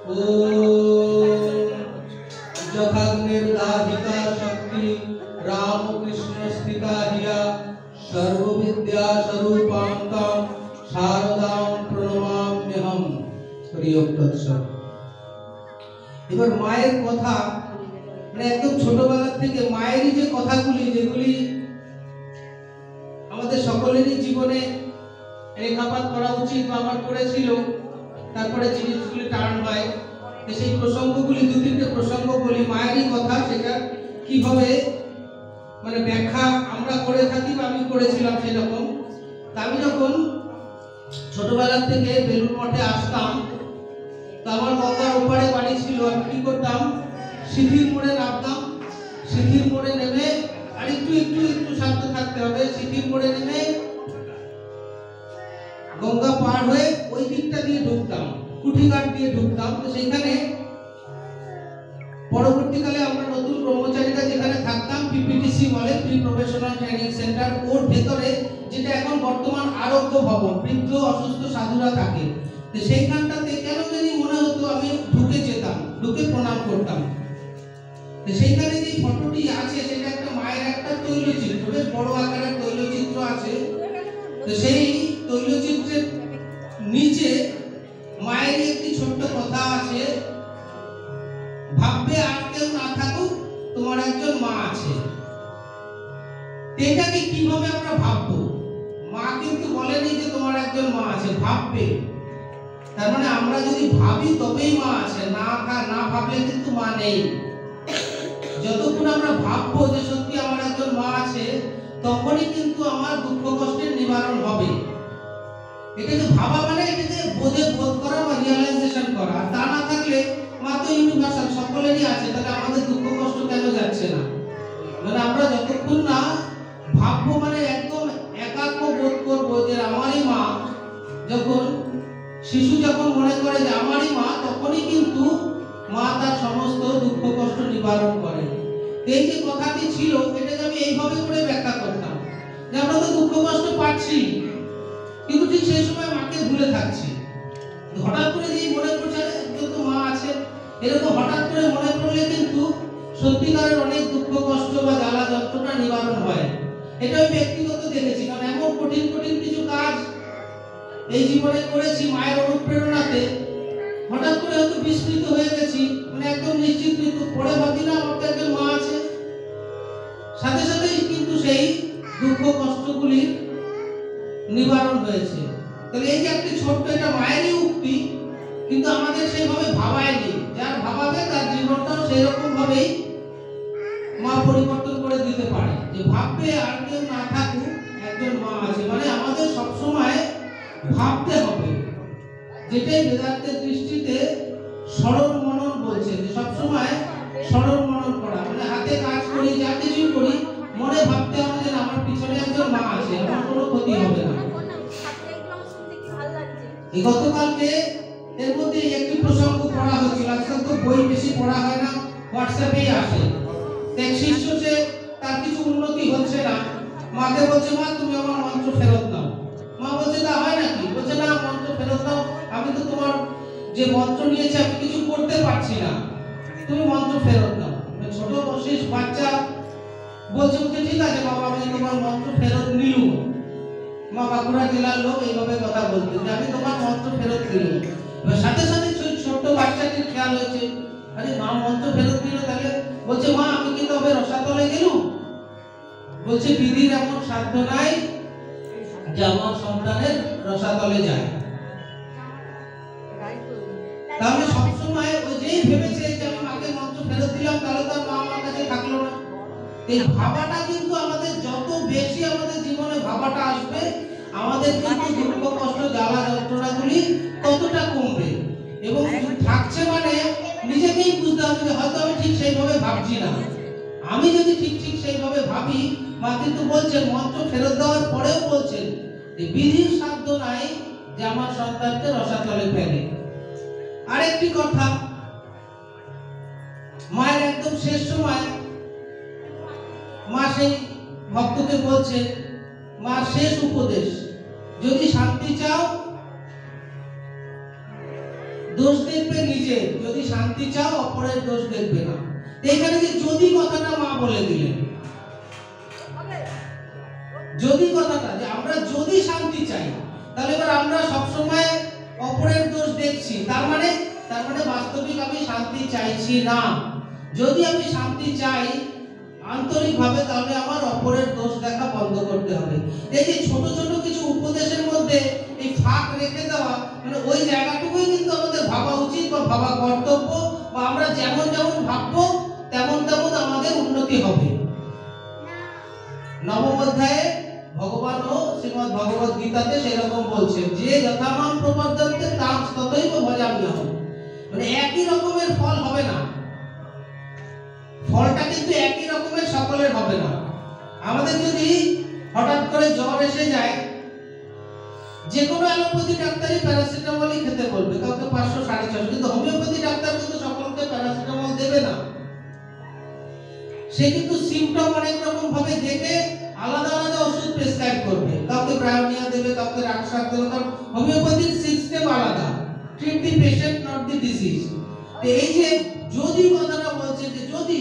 ओम जखाग्निर्दाहिता शक्ति रामकृष्ण स्थिता हिया सर्वविद्या स्वरूपांतां शारदां प्रणमाम्यहम। প্রিয় দর্শক, এবার মায়ের কথা মানে একদম ছোটবেলা থেকে মায়েরই যে কথাগুলি যেগুলি আমাদের সকলেরই জীবনে রেখাপাত করা উচিত বা আমার করেছিল, তারপরে জিনিসগুলি টার্ন হয়, সেই প্রসঙ্গগুলি দু তিনটে প্রসঙ্গ বলি মায়েরই কথা, সেটা কিভাবে মানে ব্যাখ্যা আমরা করে থাকি বা আমি করেছিলাম সেরকম। আমি যখন ছোটবেলা থেকে বেলুড় মঠে আসতাম, তো আমার গঙ্গার ওপারে বাড়ি ছিল, আমি কি করতাম সিঁথির মোড়ে নামতাম, সিঁথির মোড়ে নেমে আর একটু একটু একটু শান্ত থাকতে হবে, সিঁথির মোড়ে নেমে গঙ্গা পার হয়ে ওই দিকটা দিয়ে ঢুকতাম, কুঠিঘাট দিয়ে ঢুকতাম। তো সেখানে পরবর্তীকালে আমরা নতুন কর্মচারীরা যেখানে থাকতাম, পিপিটিসি বলে প্রি প্রফেশনাল ট্রেনিং সেন্টার, ওর ভেতরে যেটা এখন বর্তমান আরোগ্য ভবন, বৃদ্ধ অসুস্থ সাধুরা থাকে, তো সেইখানটাতে কেন জানি মনে হতো আমি ঢুকে যেতাম, ঢুকে প্রণাম করতাম। তো সেইখানে যে ফটোটি আছে সেটা একটা মায়ের একটা তৈলচিত্র, বেশ বড় আকারের তৈলচিত্র আছে। তো সেই তৈলচিত্রের নিচে মায়ের একটি ছোট্ট কথা আছে, ভাববে আর কেউ না থাকুক তোমার একজন মা আছে। এটাকে কিভাবে আমরা ভাববো? মা কিন্তু বলেনি যে তোমার একজন মা আছে, ভাববে। তার মানে আমরা যদি ভাবি তবেই মা আছে, না ভাবলে কিন্তু মা নেই। যতক্ষণ আমরা ভাববো যে সত্যি আমার একজন মা আছে, তখনই কিন্তু আমার দুঃখ কষ্টের নিবারণ হবে। এটাকে ভাবা মানে এটাকে বোধ করা বা রিয়ালাইজেশন করা। তা না থাকলে মা তো ইউনিভার্সাল, সকলেরই আছে, তাহলে আমাদের দুঃখ কষ্ট কেন যাচ্ছে না? মানে আমরা যতক্ষণ না ভাববো মানে একদম একাত্ম বোধ করবো যে আমারই মা, যখন শিশু যখন মনে করে যে আমারই মা, তখনই কিন্তু মা তার সমস্ত দুঃখ কষ্ট নিবারণ করে। এই যে কথাটি ছিল, এটাকে আমি এইভাবে করে ব্যাখ্যা করতাম যে আমরা তো দুঃখ কষ্ট পাচ্ছি, কিন্তু ঠিক সেই সময় মাকে ভুলে থাকছি। হঠাৎ করে যে মনে পড়ছে তো মা আছে, এরকম হঠাৎ করে মনে পড়লে কিন্তু সত্যিকারের অনেক দুঃখ কষ্ট বা জ্বালা যন্ত্রণা নিবারণ হয়। এটা আমি ব্যক্তিগত দেখেছি, কারণ এমন কঠিন কঠিন কিছু কাজ এই জীবনে করেছি মায়ের অনুপ্রেরণাতে, হঠাৎ করে হয়তো বিস্মৃত হয়ে গেছি, মানে একদম নিশ্চিত কিন্তু পরে ভাবি না আমার তো একজন মা আছে, সাথে সাথেই কিন্তু সেই দুঃখ কষ্টগুলি নিবারণ হয়েছে। তাহলে এই যে একটি ছোট্ট, এটা মায়েরই উক্তি, কিন্তু আমাদের সেইভাবে ভাবায়নি। যার ভাবাবে তার জীবনটাও সেই রকম ভাবেই মা পরিবর্তন করে দিতে পারে, যে ভাববে আর কেউ না থাকুক একজন মা আছে। মানে আমাদের সবসময় ভাবতে হবে, যেটাই বেদান্তের দৃষ্টিতে স্মরণ মনন বলছে, যে সবসময় স্মরণ মনন করা, মানে হাতে কাজ করি যা কিছু করি মনে ভাবতে হবে যে আমার পিছনে একজন মা আছে, আমার কোনো ক্ষতি হবে না। এই গতকালকে এর মধ্যে একটি প্রসঙ্গ পড়া হয়েছিল, আজকাল তো বই বেশি পড়া হয় না, হোয়াটসঅ্যাপেই আসে। এক শিষ্য সে তার কিছু উন্নতি হচ্ছে না, মাকে বলছে মা তুমি আমার মন্ত্র ফেরত দাও। মা বলছে তা হয় নাকি? বলছে না, মন্ত্র ফেরত দাও, আমি তো তোমার যে মন্ত্র নিয়েছি আমি কিছু করতে পারছি না, তুমি মন্ত্র ফেরত দাও। ছোট বয়সী বাচ্চা বলছে ঠিক আছে বাবা, আমি তোমার মন্ত্র ফেরত নিলুম। মা বাঁকুড়া জেলার লোক এইভাবে কথা বলতে, যে আমি তোমার মন্ত্র ফেরত দিলুম। সাথে সাথে ছোট্ট বাচ্চাটির খেয়াল হয়েছে, আরে মা মন্ত্র ফেরত দিল, তাহলে বলছে মা আমি কি তবে রসাতলে গেলুম? বলছে বিধির এমন সাধ্য নাই যে আমার সন্তানের রসাতলে যায়। তাহলে সবসময় ওই যেই ভেবেছে যে আমি মাকে মন্ত্র ফেরত দিলাম, তাহলে তার মা আমার কাছে থাকলো না। এই ভাবাটা কিন্তু আমাদের যত বেশি আমাদের জীবনে ভাবাটা আসবে, আমাদের কিন্তু দুঃখ কষ্ট জ্বালা যন্ত্রণাগুলি ততটা কমবে। এবং থাকছে মানে নিজেকেই বুঝতে হবে যে হয়তো আমি ঠিক সেইভাবে ভাবছি না। আমি যদি ঠিক সেইভাবে ভাবি, মা কিন্তু বলছেন মন্ত্র ফেরত দেওয়ার পরেও বলছেন যে বিধির সাধ্য নাই যে আমার সন্তানকে রসাতলে ফেলে। আরেকটি কথা, মায়ের একদম শেষ সময় মা সেই ভক্তকে বলছে, মার শেষ উপদেশ, যদি শান্তি চাও দোষ দেখবে নিজের, যদি শান্তি চাও অপরের দোষ দেখবে না। এখানে যে যদি কথাটা মা বলে দিলেন, যদি কথাটা, যে আমরা যদি শান্তি চাই, তাহলে এবার আমরা সবসময় অপরের দোষ দেখছি, তার মানে বাস্তবিক আমি শান্তি চাইছি না। যদি আমি শান্তি চাই আন্তরিকভাবে, তাহলে আমার অপরের দোষ দেখা বন্ধ করতে হবে। এই যে ছোট ছোট কিছু উপদেশের মধ্যে এই ফাঁক রেখে দেওয়া, মানে ওই জায়গাটুকুই কিন্তু আমাদের ভাবা উচিত বা ভাবা কর্তব্য, বা আমরা যেমন যেমন ভাববো তেমন তেমন আমাদের উন্নতি হবে। নবম অধ্যায়ে ভগবানও শ্রীমদ্ ভগবদ গীতাতে সেরকম বলছেন যে যথামাম প্রপদ্যন্তে তাং ততৈব ভজাম্যহম, মানে একই রকমের ফল হবে না, ফলটা কিন্তু একই রকমের সকলের হবে না। আমাদের যদি হঠাৎ করে জ্বর এসে যায়, যে কোনো অ্যালোপ্যাথি ডাক্তারই প্যারাসিটামলই খেতে বলবে, কাউকে 500 650, কিন্তু হোমিওপ্যাথি ডাক্তার কিন্তু সকলকে প্যারাসিটামল দেবে না। সে কিন্তু সিম্পটম অনেক রকম ভাবে দেখে আলাদা আলাদা ওষুধ প্রেসক্রাইব করবে, কাউকে ব্রায়োনিয়া দেবে, কাউকে রাক্সার দেবে, কারণ হোমিওপ্যাথির সিস্টেম আলাদা, treat the patient not the disease. এই যে যদি কথাটা বলছে, যে যদি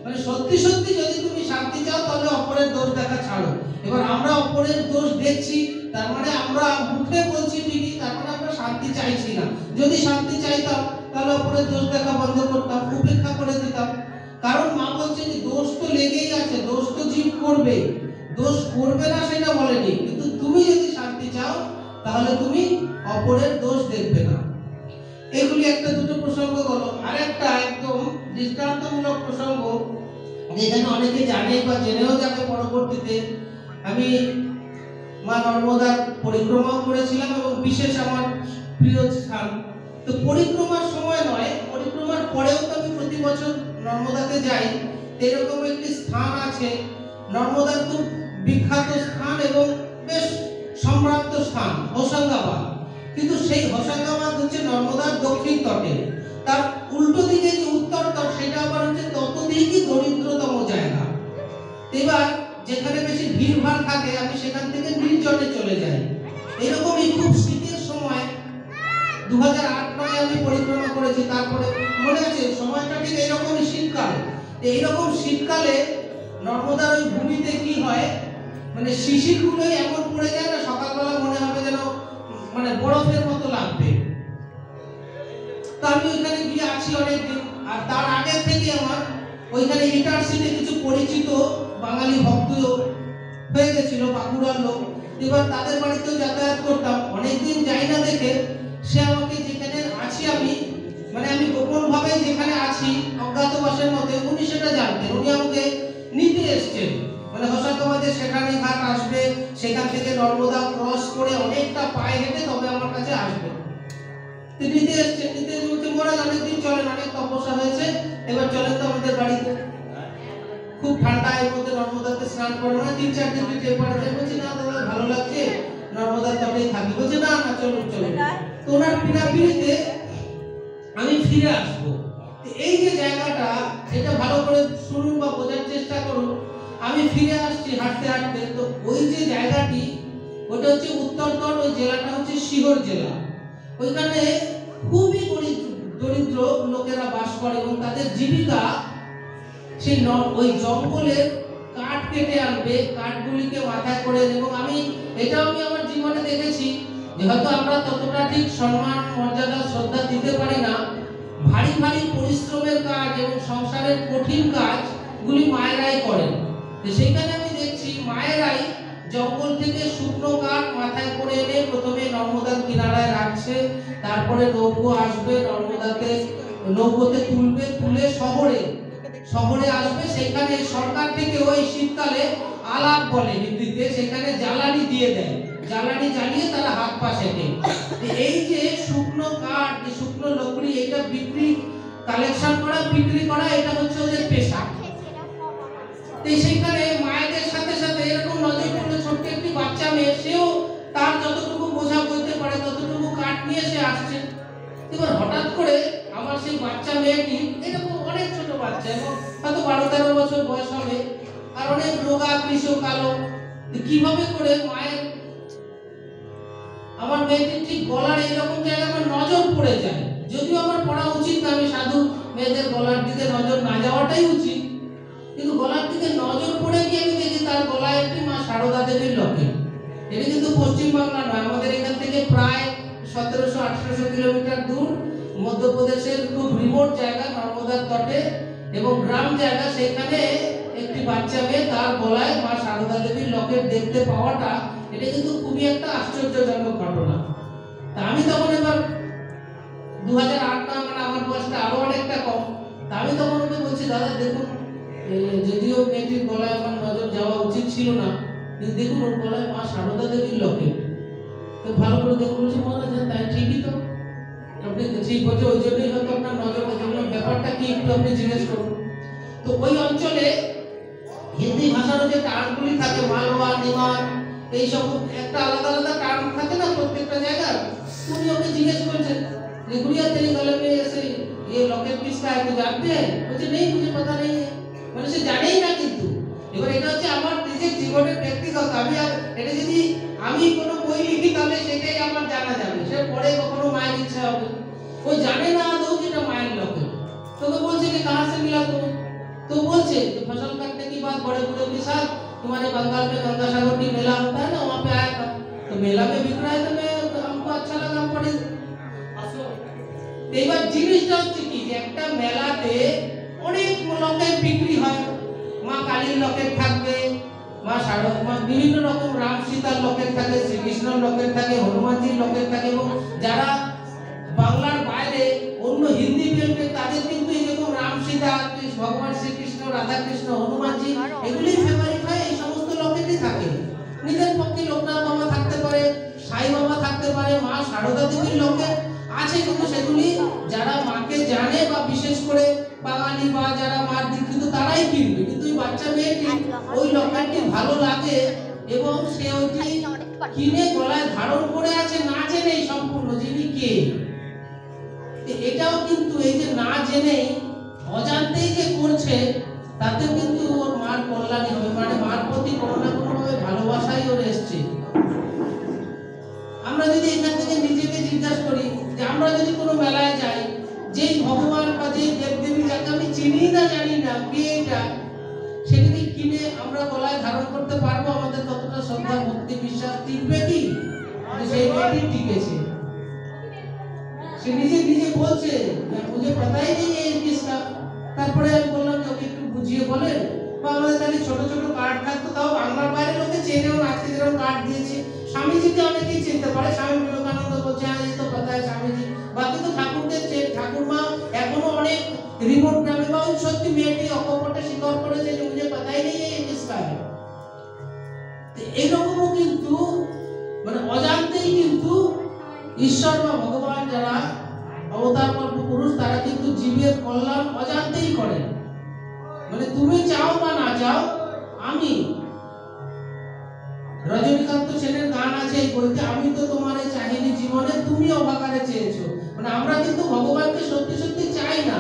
মানে সত্যি সত্যি যদি তুমি শান্তি চাও, তাহলে অপরের দোষ দেখা ছাড়ো। এবার আমরা অপরের দোষ দেখছি, তার মানে আমরা মুখে বলছি ঠিকই, তার মানে আমরা শান্তি চাইছি না। যদি শান্তি চাইতাম, তাহলে অপরের দোষ দেখা বন্ধ করতাম, উপেক্ষা করে দিতাম। কারণ মা বলছে যে দোষ তো লেগেই আছে, দোষ তো জীব করবে, দোষ করবে না সেটা বলেনি, কিন্তু তুমি যদি শান্তি চাও, তাহলে তুমি অপরের দোষ দেখবে না। এগুলি একটা দুটো প্রসঙ্গ হলো। আরেকটা একদম দৃষ্টান্তমূলক প্রসঙ্গ, যেখানে অনেকে জানে বা জেনেও যাবে পরবর্তীতে। আমি মা নর্মদার পরিক্রমা করেছিলাম এবং বিশেষ আমার প্রিয় স্থান। তো পরিক্রমার সময় নয়, পরিক্রমার পরেও তো আমি প্রতি বছর নর্মদাতে যাই। এরকম একটি স্থান আছে, নর্মদার খুব বিখ্যাত স্থান এবং বেশ সম্ভ্রান্ত স্থান, হোশাঙ্গাবাদ। কিন্তু সেই হোশাঙ্গাবাদ হচ্ছে নর্মদার দক্ষিণ তটে, তার উল্টো দিকে যে উত্তর তট, সেটা আবার হচ্ছে ততদিকই দরিদ্রতম জায়গা। এবার যেখানে বেশি ভিড়ভাড় থাকে, আমি সেখান থেকে নির্জনে চলে যাই। এরকমই খুব শীতের সময় 2008-9 আমি পরিক্রমা করেছি। তারপরে মনে আছে সময়টা ঠিক এইরকমই শীতকাল। এইরকম শীতকালে নর্মদার ওই ভূমিতে কি হয়, মানে শিশিরগুলোই এমন পড়ে যায় না, সকালবেলা মনে হবে যেন মানে বরফের মতো লাগবে। তো আমি ওইখানে গিয়ে আছি অনেকদিন, আর তার আগে থেকে আমার ওইখানে ইন্টারসিটি কিছু পরিচিত বাঙালি ভক্ত হয়ে গেছিল, বাঁকুড়ার লোক। এবার তাদের বাড়িতেও যাতায়াত করতাম, অনেকদিন যাই না দেখে সে আমাকে, যেখানে আছি আমি, মানে আমি গোপন ভাবে যেখানে আছি অজ্ঞাতবাসের মধ্যে, উনি সেটা জানতেন। উনি আমাকে নিতে এসছেন, মানে হোশাঙ্গাবাদে সেখানে ঘাট আসবে, সেখান থেকে নর্মদা ক্রস করে অনেকটা পায়ে হেঁটে তবে আমার কাছে আসবে। তো নিতে এসছেন, নিতে বলছে মহারাজ অনেকদিন চলেন, অনেক তপস্যা হয়েছে, এবার চলেন তো আমাদের বাড়িতে। খুব ঠান্ডা, এর মধ্যে নর্মদাতে স্নান করে না, 3-4 ডিগ্রি টেম্পারেচার। বলছি না দাদা ভালো লাগছে, নর্মদার তটেই থাকি। বলছে না না চলুন চলুন। তো ওনার পিড়াপিড়িতে আমি ফিরে আসবো। এই যে জায়গাটা, এটা ভালো করে শুনুন বা বোঝার চেষ্টা করুন। আমি ফিরে আসছি হাঁটতে হাঁটতে, তো ওই যে জায়গাটি, ওটা হচ্ছে উত্তর তট, ওই জেলাটা হচ্ছে শিহর জেলা। ওইখানে খুবই দরিদ্র লোকেরা বাস করে এবং তাদের জীবিকা সেই ওই জঙ্গলের কাঠ কেটে আনবে, কাঠগুলিকে মাথায় করে। এবং এটাও আমি আমার জীবনে দেখেছি যে হয়তো আমরা ততটা ঠিক সম্মান মর্যাদা শ্রদ্ধা দিতে পারি না। ভারী ভারী পরিশ্রমের কাজ এবং সংসারের কঠিন কাজগুলি মায়েরাই করেন। তো সেইখানে আমি দেখছি মায়েরাই জঙ্গল থেকে শুকনো কাঠ মাথায় করে এনে প্রথমে নর্মদার কিনারায় রাখছে, তারপরে নৌকো আসবে, নৌকোতে তুলবে, তুলে শহরে আসবে। সেখানে সরকার থেকে ওই শীতকালে আলাপ বলে হিন্দিতে, সেখানে জ্বালানি দিয়ে দেয়, জ্বালানি জ্বালিয়ে তারা হাত পা সেঁকে। এই যে শুকনো কাঠ, যে শুকনো লকড়ি, এটা কালেকশন করা, বিক্রি করা, এটা হচ্ছে ওদের পেশা। সেখানে মায়েদের সাথে সাথে এরকম নজর পড়লো ছোট্ট একটি বাচ্চা মেয়ে, সেও তার যতটুকু বোঝা বইতে পারে ততটুকু কাঠ নিয়ে সে আসছে। এবার হঠাৎ করে আমার সেই বাচ্চা মেয়েটি, এরকম অনেক ছোট বাচ্চা, এবং হয়তো 12-13 বছর বয়স হবে, আর অনেক রোগা কৃষ কালো, কিভাবে করে মায়ের, আমার মেয়েটির ঠিক গলার এইরকম জায়গায় আমার নজর পড়ে যায়। যদি নজর না যাওয়াটাই উচিত, কিন্তু গলার দিকে নজর পড়ে গিয়ে আমি দেখি তার গলায় একটি মা সারদা দেবীর লকেট। এটা কিন্তু পশ্চিমবাংলা নয়, আমাদের এখান থেকে প্রায় 1700-1800 কিলোমিটার দূর, মধ্যপ্রদেশের খুব রিমোট জায়গা, নর্মদার তটে এবং গ্রাম জায়গা, সেখানে একটি বাচ্চা মেয়ে তার গলায় মা সারদা দেবীর লকেট দেখতে পাওয়াটা, এটা কিন্তু খুবই একটা আশ্চর্যজনক ঘটনা। তা আমি তখন এবার 2008 না, মানে আমার বয়সটা আরো অনেকটা কম, তা আমি তখন ওকে বলছি, দাদা দেখুন, যদিও মেয়েটির গলায় আমার নজর যাওয়া উচিত ছিল না, কিন্তু দেখুন ওর গলায় মা সারদা দেবীর লকেট। তো ভালো করে দেখুন, বলছি মহারাজ তাই ঠিকই তো, আপনি ঠিক বলছে, ওই জন্যই হয়তো আপনার নজর গেছে, ব্যাপারটা কি একটু আপনি জিজ্ঞেস করুন। তো ওই অঞ্চলে হিন্দি ভাষার যে টার্মগুলি থাকে, মালওয়া, নিমার, এইসব একটা আলাদা আলাদা টার্ম থাকে না প্রত্যেকটা জায়গার। উনি ওকে জিজ্ঞেস করছেন যে গুড়িয়া তেরি গলে में ऐसे ये लॉकेट किसका है तो जानते हैं? বলছে नहीं मुझे पता नहीं है, মানে সে জানেই না। কিন্তু এবার এটা হচ্ছে আমার নিজের জীবনের ব্যক্তিগত, আমি আর এটা যদি আমি কোনো বই লিখি তাহলে সেটাই আমার জানা যাবে, সে পড়ে কখনো মায়ের ইচ্ছা হবে। ও জানে না আদৌ যেটা মায়ের লকেট। तो बोलছে कि कहां से मिला तुम्हें? तो बोलছে कि फसल काटने के बाद बड़े बूढ़े के साथ तुम्हारे बंगाल में गंगा सागर की मेला होता है ना, वहां पे आया था, तो मेला में बिक रहा है, तो मैं हमको अच्छा लगा, हम पढ़े। এবার জিনিসটা হচ্ছে কি যে একটা মেলাতে অনেক লকেট বিক্রি হয়, মা কালীর লকেট থাকবে, মা সারদা, বিভিন্ন রকম রাম সীতার লকেট থাকে, শ্রীকৃষ্ণের লকেট থাকে, হনুমানজির লকেট থাকে, এবং যারা বাংলার বাইরে অন্য হিন্দি বেল্টে তাদের কিন্তু এরকম রাম সীতা, ভগবান শ্রীকৃষ্ণ, রাধা কৃষ্ণ, হনুমানজি এগুলি ফেভারিট হয়, এই সমস্ত লকেটই থাকে। নিজের পক্ষে লোকনাথ বাবা থাকতে পারে, সাই বাবা থাকতে পারে, মা সারদা দেবীর লকেট আছে, কিন্তু সেগুলি যারা মাকে জানে বা বিশেষ করে বাঙালি বা যারা মার দীক্ষিত তারাই কিনবে। কিন্তু ওই বাচ্চা মেয়েটি ওই লকেটটি ভালো লাগে এবং সে ওইটি কিনে গলায় ধারণ করে আছে, না জেনে সম্পূর্ণ যিনি কে। এটাও কিন্তু এই যে না জেনে অজান্তেই যে করছে, তাতে কিন্তু ওর মার কল্যাণী হবে, মানে মার প্রতি কোনো না কোনো ভাবে ভালোবাসাই ওর এসছে। আমরা যদি এখান থেকে নিজেকে জিজ্ঞাসা করি যে আমরা যদি কোনো মেলায় যাই, যে ভগবান বা যে দেবদেবী যাকে আমি চিনি না, জানি না কে এটা, সেটাকে কিনে আমরা গলায় ধারণ করতে পারবো? আমাদের কতটা শ্রদ্ধা, ভক্তি, বিশ্বাস টিকবে কি? সেই মেয়েটি টিকেছে। সে নিজে নিজে বলছে মুঝে পাতাই নেই এই কিসকা। তারপরে আমি বললাম যে ওকে একটু বুঝিয়ে বলেন, বা আমাদের তাহলে ছোট ছোট কার্ড থাকতো, তাও বাংলার বাইরে লোকে চেনেও না। আজকে যেরকম কার্ড দিয়েছে, স্বামীজিকে অনেকেই চিনতে পারে, স্বামী বিবেকানন্দ বলছে হ্যাঁ এই তো পাতা স্বামীজি, বাকি তো ঠাকুরদের ঠাকুরমা এখনো অনেক রিমোট গ্রামে বা ওই সত্যি মেয়েটি অকপটে স্বীকার করেছে যে মুঝে পাতাই নেই এই কিসকা। এরকমও কিন্তু মানে অজান্তেই কিন্তু ঈশ্বর বা ভগবান যারা অবতার কল্প পুরুষ, তারা কিন্তু জীবের কল্যাণ অজান্তেই করে। মানে তুমি চাও বা না চাও, আমি রজনীকান্ত সেনের গান আছে এই বইতে, আমি তো তোমারে চাইনি জীবনে, তুমি অবাকারে চেয়েছো। মানে আমরা কিন্তু ভগবানকে সত্যি সত্যি চাই না।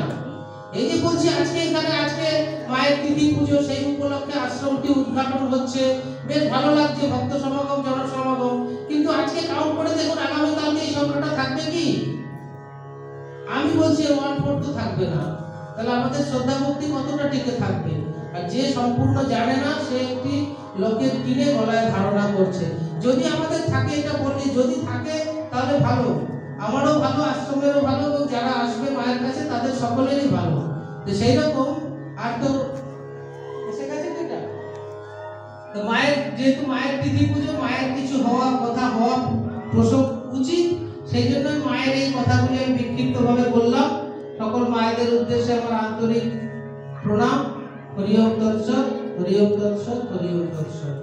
এই যে বলছি আজকে এখানে আজকে মায়ের তিথি পুজো, সেই উপলক্ষে আশ্রমটি উদ্ঘাটন হচ্ছে, বেশ ভালো লাগছে, ভক্ত সমাগম, জনসমাগম। কিন্তু আজকে কাউন্ট করে দেখুন আগামীকালকে এই সংখ্যাটা থাকবে কি? আমি বলছি 1/4 তো থাকবে না। তাহলে আমাদের শ্রদ্ধা ভক্তি কতটা টিকে থাকবে? আর যে সম্পূর্ণ জানে না, সে একটি লকেট কিনে গলায় ধারণা করছে। যদি আমাদের থাকে, এটা বলি যদি থাকে তাহলে ভালো, আমারও ভালো, আশ্রমেরও ভালো, এবং যারা আসবে মায়ের কাছে তাদের সকলেরই ভালো। তো সেই রকম আর তো এসে গেছে এটা। তো মায়ের যেহেতু মায়ের তিথি পুজো, মায়ের কিছু হওয়া কথা হওয়া প্রসঙ্গ উচিত, সেই জন্য মায়ের এই কথাগুলি আমি বিক্ষিপ্তভাবে বললাম। সকল মায়েদের উদ্দেশ্যে আমার আন্তরিক প্রণাম। হরি ওম তৎসৎ, হরি ওম তৎসৎ, হরি ওম তৎসৎ।